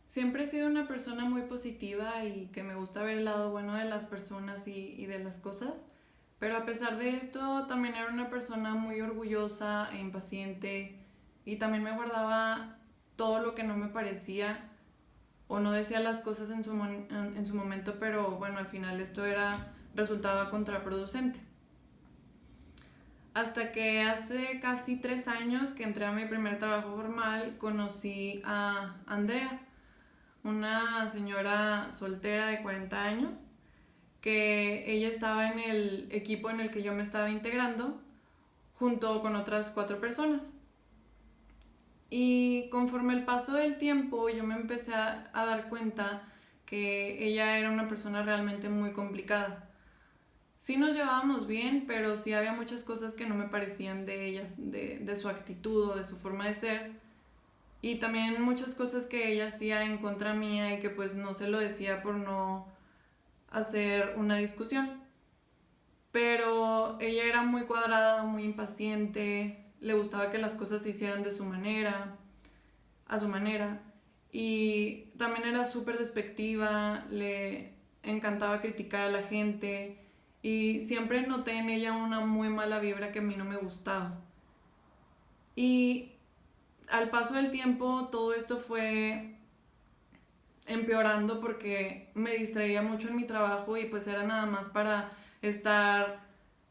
Siempre he sido una persona muy positiva y que me gusta ver el lado bueno de las personas y de las cosas, pero a pesar de esto también era una persona muy orgullosa e impaciente y también me guardaba todo lo que no me parecía o no decía las cosas en su momento, pero bueno, al final esto resultaba contraproducente. Hasta que hace casi 3 años que entré a mi primer trabajo formal, conocí a Andrea, una señora soltera de 40 años, que ella estaba en el equipo en el que yo me estaba integrando, junto con otras 4 personas. Y conforme el paso del tiempo, yo me empecé a dar cuenta que ella era una persona realmente muy complicada. Sí nos llevábamos bien, pero sí había muchas cosas que no me parecían de ella, de su actitud o de su forma de ser. Y también muchas cosas que ella hacía en contra mía y que pues no se lo decía por no hacer una discusión. Pero ella era muy cuadrada, muy impaciente, le gustaba que las cosas se hicieran de su manera, a su manera. Y también era súper despectiva, le encantaba criticar a la gente y siempre noté en ella una muy mala vibra que a mí no me gustaba. Y al paso del tiempo todo esto fue empeorando porque me distraía mucho en mi trabajo y pues era nada más para estar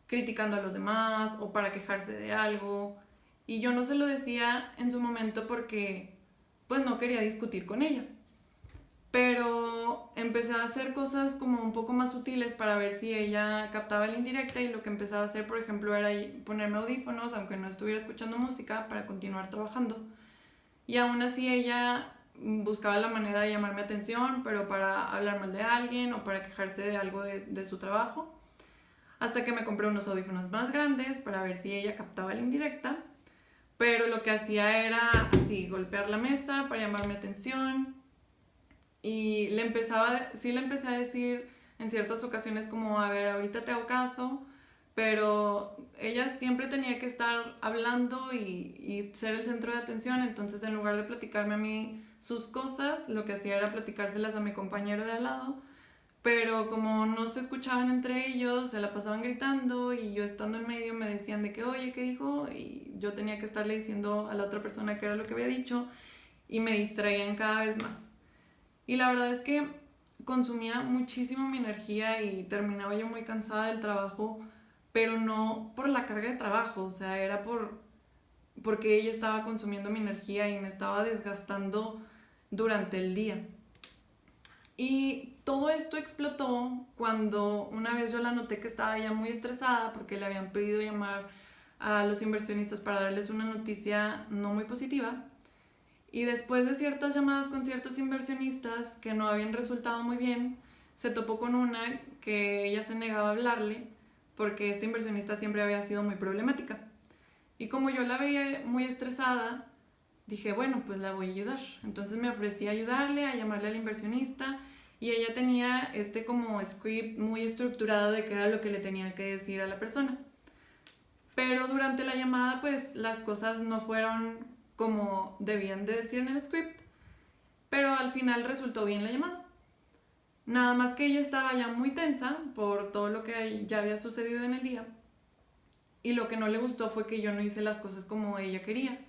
criticando a los demás o para quejarse de algo. Y yo no se lo decía en su momento porque pues no quería discutir con ella. Pero empecé a hacer cosas como un poco más sutiles para ver si ella captaba la indirecta y lo que empezaba a hacer, por ejemplo, era ponerme audífonos aunque no estuviera escuchando música para continuar trabajando. Y aún así ella buscaba la manera de llamar mi atención, pero para hablar mal de alguien o para quejarse de algo de su trabajo. Hasta que me compré unos audífonos más grandes para ver si ella captaba la indirecta. Pero lo que hacía era así, golpear la mesa para llamar mi atención. Y sí le empecé a decir en ciertas ocasiones como, a ver, ahorita te hago caso, pero ella siempre tenía que estar hablando y ser el centro de atención, entonces en lugar de platicarme a mí sus cosas, lo que hacía era platicárselas a mi compañero de al lado, pero como no se escuchaban entre ellos, se la pasaban gritando y yo estando en medio me decían de que, oye, ¿qué dijo? Y yo tenía que estarle diciendo a la otra persona qué era lo que había dicho y me distraían cada vez más. Y la verdad es que consumía muchísimo mi energía y terminaba yo muy cansada del trabajo, pero no por la carga de trabajo, o sea, era porque ella estaba consumiendo mi energía y me estaba desgastando durante el día. Y todo esto explotó cuando una vez yo la noté que estaba ya muy estresada porque le habían pedido llamar a los inversionistas para darles una noticia no muy positiva. Y después de ciertas llamadas con ciertos inversionistas que no habían resultado muy bien, se topó con una que ella se negaba a hablarle porque esta inversionista siempre había sido muy problemática. Y como yo la veía muy estresada, dije, bueno, pues la voy a ayudar. Entonces me ofrecí a ayudarle, a llamarle al inversionista y ella tenía este como script muy estructurado de qué era lo que le tenía que decir a la persona. Pero durante la llamada pues las cosas no fueron como debían de decir en el script, pero al final resultó bien la llamada. Nada más que ella estaba ya muy tensa por todo lo que ya había sucedido en el día y lo que no le gustó fue que yo no hice las cosas como ella quería.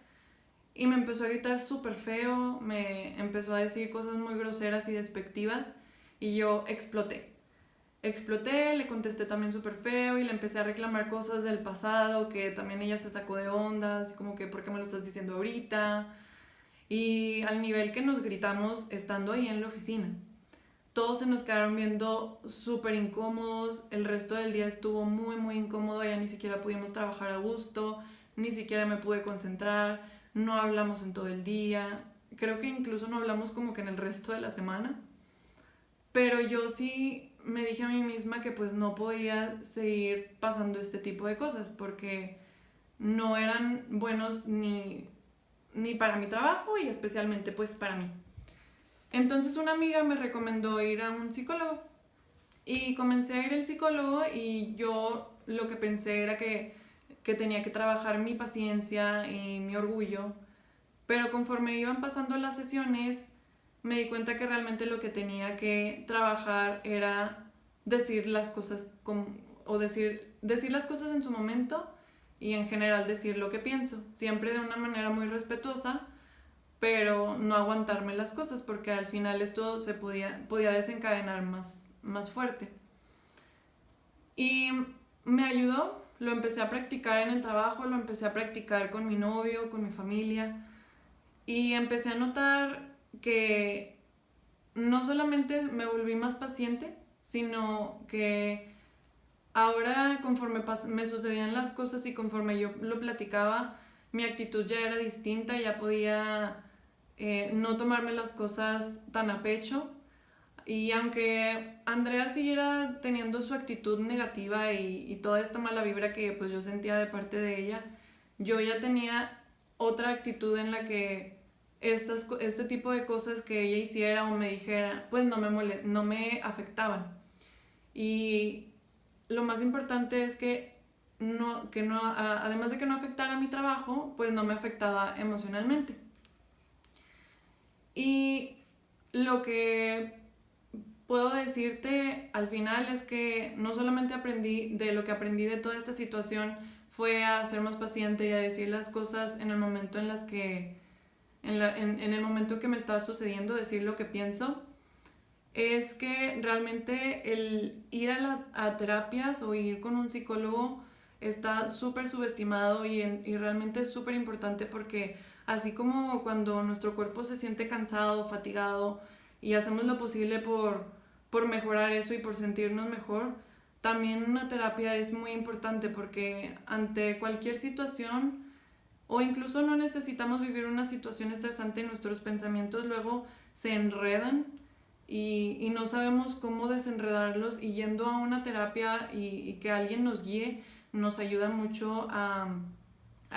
Y me empezó a gritar súper feo, me empezó a decir cosas muy groseras y despectivas y yo exploté. Exploté, le contesté también súper feo y le empecé a reclamar cosas del pasado que también ella se sacó de ondas, como que ¿por qué me lo estás diciendo ahorita? Y al nivel que nos gritamos estando ahí en la oficina. Todos se nos quedaron viendo súper incómodos, el resto del día estuvo muy muy incómodo, ya ni siquiera pudimos trabajar a gusto, ni siquiera me pude concentrar, no hablamos en todo el día, creo que incluso no hablamos como que en el resto de la semana, pero yo sí me dije a mí misma que pues no podía seguir pasando este tipo de cosas porque no eran buenos ni para mi trabajo y especialmente pues para mí. Entonces una amiga me recomendó ir a un psicólogo y comencé a ir al psicólogo y yo lo que pensé era que tenía que trabajar mi paciencia y mi orgullo, pero conforme iban pasando las sesiones me di cuenta que realmente lo que tenía que trabajar era decir las cosas o decir las cosas en su momento y en general decir lo que pienso, siempre de una manera muy respetuosa, pero no aguantarme las cosas porque al final esto podía desencadenar más fuerte. Y me ayudó, lo empecé a practicar en el trabajo, lo empecé a practicar con mi novio, con mi familia, y empecé a notar que no solamente me volví más paciente, sino que ahora conforme me sucedían las cosas y conforme yo lo platicaba, mi actitud ya era distinta, ya podía no tomarme las cosas tan a pecho. Y aunque Andrea siguiera teniendo su actitud negativa y toda esta mala vibra que pues yo sentía de parte de ella, yo ya tenía otra actitud en la que este tipo de cosas que ella hiciera o me dijera, pues no me afectaban. Y lo más importante es además de que no afectara mi trabajo, pues no me afectaba emocionalmente. Y lo que puedo decirte al final es que no solamente lo que aprendí de toda esta situación fue a ser más paciente y a decir las cosas en el momento en el momento que me estaba sucediendo, decir lo que pienso, es que realmente el ir a terapias o ir con un psicólogo está súper subestimado y realmente es súper importante porque así como cuando nuestro cuerpo se siente cansado, fatigado y hacemos lo posible por mejorar eso y por sentirnos mejor, también una terapia es muy importante porque ante cualquier situación o incluso no necesitamos vivir una situación estresante, nuestros pensamientos luego se enredan y no sabemos cómo desenredarlos y yendo a una terapia y que alguien nos guíe nos ayuda mucho a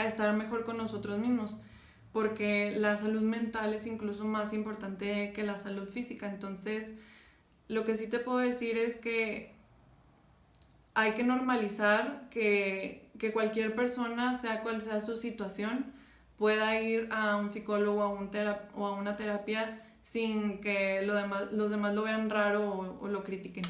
estar mejor con nosotros mismos porque la salud mental es incluso más importante que la salud física. Entonces, lo que sí te puedo decir es que hay que normalizar que cualquier persona, sea cual sea su situación, pueda ir a un psicólogo o a una terapia sin que los demás lo vean raro o lo critiquen.